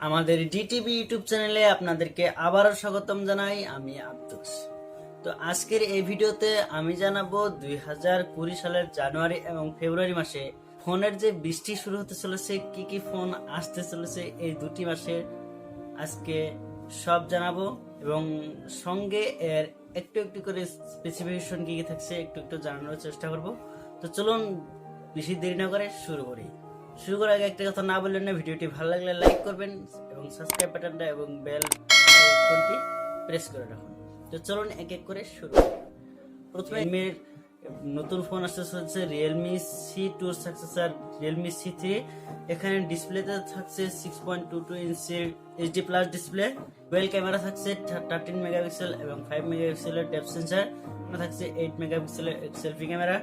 আমাদের DTV YouTube চ্যানেলে আপনাদেরকে আবারও স্বাগতম জানাই। আমি আব্দুস। তো আজকের এই ভিডিওতে আমি জানাবো 2020 সালের জানুয়ারি এবং ফেব্রুয়ারি মাসে ফোনের যে বৃষ্টি শুরু হতে চলেছে, কি কি ফোন আসতে চলেছে এই দুটি মাসে আজকে সব জানাবো, এবং সঙ্গে এর একটু একটু করে স্পেসিফিকেশন কি কি থাকছে একটু একটু জানানোর চেষ্টা করব। তো চলুন বেশি দেরি না করে শুরু করি। শুরু করার আগে একটা কথা না বললেন না, ভিডিওটি ভালো লাগলে লাইক করবেন এবং সাবস্ক্রাইব বাটনটা এবং বেল আইকনটি প্রেস করে রাখুন। তো চলুন এক এক করে শুরু করি। প্রথমে রিয়েলমির নতুন ফোন আসতে চলেছে Realme C2 successor Realme C3। এখানে ডিসপ্লেতে থাকছে 6.22 ইঞ্চির HD plus display, dual camera থাকছে 13 মেগাপিক্সেল এবং 5 মেগাপিক্সেলের ডেপথ সেন্সর, থাকছে 8 মেগাপিক্সেলের সেলফি ক্যামেরা,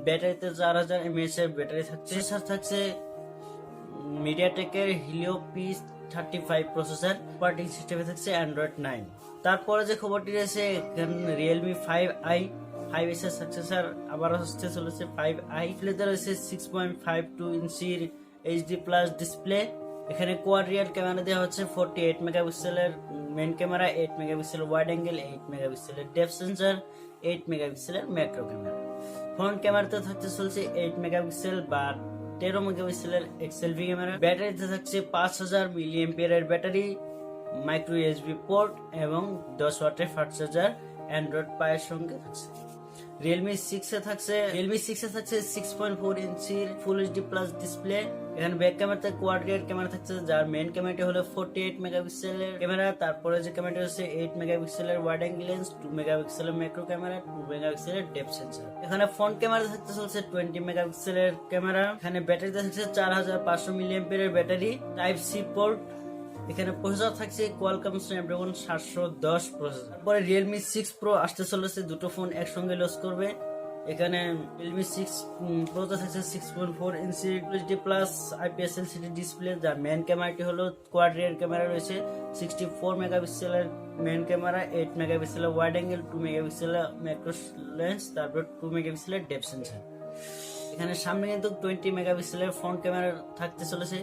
ব্যাটারিতে 4000 mAh এর ব্যাটারি থাকছে, থাকছে মিডিয়াটেকের হিলিও P35 প্রসেসর, অপারেটিং সিস্টেমে থাকছে অ্যান্ড্রয়েড 9। তারপরে যে খবরটি রয়েছে, রিয়েলমি 5i 5s এর সাকসেসর আবার আসতে চলেছে 5i। ডিসপ্লেতে রয়েছে 6.52 ইঞ্চির HD প্লাস ডিসপ্লে। এখানে কোয়াড রিয়ার ক্যামেরা দেওয়া হচ্ছে 48 মেগাপিক্সেলের মেইন ক্যামেরা, 8 মেগাপিক্সেলের ওয়াইড অ্যাঙ্গেল, 8 মেগাপিক্সেলের ডেপথ সেন্সর, 8 মেগাপিক্সেলের ম্যাক্রো ক্যামেরা। ফ্রন্ট ক্যামেরাতে থাকতে চলছে 8 মেগাপিক্সেল বা 13 মেগাপিক্সেলের সেলফি ক্যামেরা। ব্যাটারিতে থাকছে 5000 মিলিঅ্যাম্পিয়ার এর ব্যাটারি, মাইক্রো ইউএসবি পোর্ট এবং 10 ওয়াটের ফাস্ট চার্জার অ্যান্ড্রয়েড পায়ের সঙ্গে থাকছে। রিয়েলমি 6 এ থাকছে 6.4 ইঞ্চির ফুল এইচডি প্লাস ডিসপ্লে। এখানে ব্যাক ক্যামেরাতে কোয়াড রিয়ার ক্যামেরা থাকছে, যার মেইন ক্যামেরাটি হলো 48 মেগাপিক্সেলের ক্যামেরা। তারপরে যে ক্যামেরাটি হচ্ছে 8 মেগাপিক্সেলের ওয়াইড অ্যাঙ্গেল লেন্স, 2 মেগাপিক্সেলের ম্যাক্রো ক্যামেরা, 2 মেগাপিক্সেলের ডেপথ সেন্সর। এখানে ফ্রন্ট ক্যামেরা থাকতে চলছে 20 মেগাপিক্সেলের ক্যামেরা। এখানে ব্যাটারিতে থাকছে 4500 মিলিঅ্যাম্পিয়ার এর ব্যাটারি, টাইপ সি পোর্ট। এখানে প্রসেসর থাকছে কোয়ালকম স্ন্যাপড্রাগন 710 প্রসেসর। তারপরে রিয়েলমি 6 প্রো আসতে চলেছে, দুটো ফোন একসঙ্গে লঞ্চ করবে। এখানে রিয়েলমি 6 প্রোতে থাকছে 6.4 ইঞ্চি HD plus IPS LCD display, যার মেইন ক্যামেরাটি হলো কোয়াড রিয়ার ক্যামেরা রয়েছে 64 মেগাপিক্সেলের মেইন ক্যামেরা, 8 মেগাপিক্সেলের ওয়াইড অ্যাঙ্গেল, 2 মেগাপিক্সেলের ম্যাক্রো লেন্স, তারপর 2 মেগাপিক্সেলের ডেপথ সেন্সর। এখানে সামনে কিন্তু 20 মেগাপিক্সেলের ফ্রন্ট ক্যামেরা থাকতে চলেছে,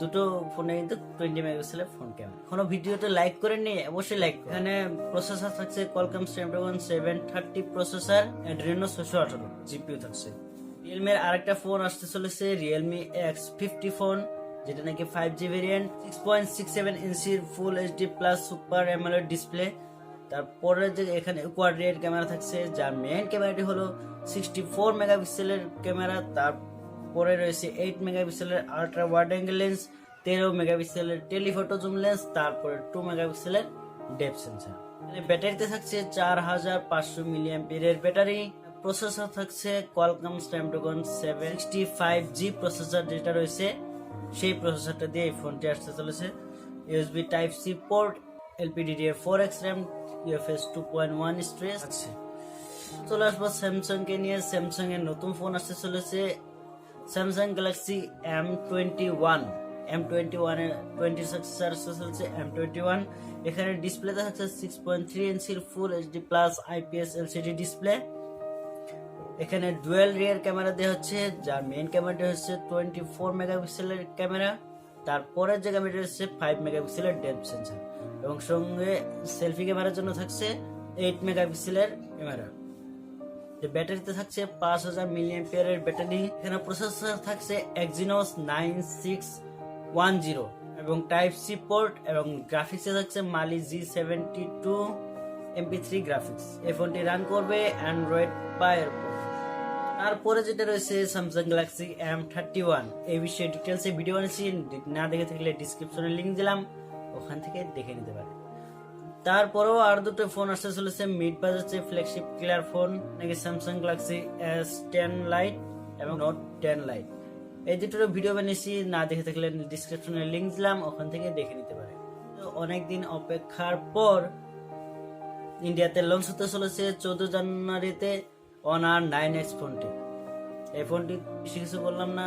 দুটো ফোনে কিন্তু 20 মেগাপিক্সেলের ফ্রন্ট ক্যামেরা। এখনো ভিডিওটা লাইক করেননি, অবশ্যই লাইক। এখানে প্রসেসর থাকছে Qualcomm Snapdragon 730 processor, Adreno 618 GPU থাকছে। রিয়েলমি এর আরেকটা ফোন আসতে চলেছে রিয়েলমি X50 ফোন, যেটা নাকি 5G ভেরিয়েন্ট, 6.67 ইঞ্চির full HD plus super AMOLED display. তারপরে যে এখানে কোয়াড রিয়ার ক্যামেরা থাকছে, যার মেইন ক্যামেরাটি হলো 64 মেগাপিক্সেলের ক্যামেরা। তারপরে রয়েছে 8 মেগাপিক্সেলের আল্ট্রা ওয়াইড অ্যাঙ্গেল লেন্স, 13 মেগাপিক্সেলের টেলিফটো জুম লেন্স, তারপরে 2 মেগাপিক্সেলের ডেপথ সেন্সর। ব্যাটারিতে থাকছে 4500 মিলিঅ্যাম্পিয়ার এর ব্যাটারি। প্রসেসর থাকছে কোয়ালকম স্ন্যাপড্রাগন 765G প্রসেসর, যেটা রয়েছে সেই প্রসেসরটা দিয়ে এই ফোনটি আসতে চলেছে। USB type C port, LPDDR4X RAM, UFS 2.1 storage আছে। চলে আসবো স্যামসাং কে নিয়ে। স্যামসাং এর নতুন ফোন আসতে চলেছে স্যামসাং গ্যালাক্সি M21 এর 20 সাকসেসর আসতে চলেছে M21। এখানে ডিসপ্লেতে থাকছে 6.3 ইঞ্চির full HD plus IPS LCD display. এখানে ডুয়াল রিয়ার ক্যামেরা দেওয়া হচ্ছে, যার মেইন ক্যামেরাটি হচ্ছে 24 মেগাপিক্সেলের ক্যামেরা। তারপরে যে ক্যামেরাটি হচ্ছে 5 মেগাপিক্সেলের ডেপথ সেন্সর, এবং সঙ্গে সেলফি ক্যামেরার জন্য থাকছে 8 মেগাপিক্সেলের ক্যামেরা। ব্যাটারিতে থাকছে 5000 মিলিঅ্যাম্পিয়ার এর ব্যাটারি। এখানে প্রসেসর থাকছে Exynos 9610 এবং টাইপ সি পোর্ট, এবং গ্রাফিক্সে থাকছে Mali G72 MP3 গ্রাফিক্স। এই ফোনটি রান করবে অ্যান্ড্রয়েড পায়ের উপর। তারপরে যেটা রয়েছে স্যামসাং গ্যালাক্সি M31, এই বিষয়ে ডিটেলসে ভিডিও বানিয়েছি, না দেখে থাকলে ডিসক্রিপশনে লিংক দিলাম, ওখান থেকে দেখে নিতে পারে। তারপরেও আর দুটো ফোন আসতে চলেছে মিড বাজেটে ফ্ল্যাগশিপ কিলার ফোন, নাকি স্যামসাং গ্যালাক্সি S10 লাইট এবং নোট 10 লাইট। এই দুটোর ভিডিও বানিয়েছি, না দেখে থাকলে ডিসক্রিপশনে লিংক দিলাম, ওখান থেকে দেখে নিতে পারে। অনেকদিন অপেক্ষার পর ইন্ডিয়াতে লঞ্চ হতে চলেছে 14 জানুয়ারিতে Honor 9X ফোনটি। এই ফোনটি বেশি কিছু বললাম না,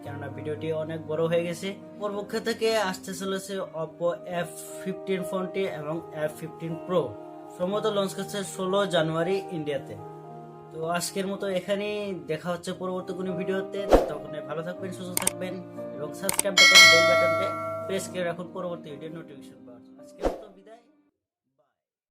কেননা ভিডিওটি অনেক বড় হয়ে গেছে। ওর পক্ষ থেকে আসতে চলেছে Oppo F15 ফোনটি এবং F15 Pro, সম্ভবত লঞ্চ করছে 16 জানুয়ারি ইন্ডিয়াতে। তো আজকের মতো এখানেই, দেখা হচ্ছে পরবর্তী কোনো ভিডিওতে। তখন ভালো থাকবেন, সুস্থ থাকবেন এবং সাবস্ক্রাইব বাটন বেল বাটনটা প্রেস করে রাখুন পরবর্তী ভিডিও নোটিফিকেশন পাওয়ার জন্য। আজকের মতো বিদায়।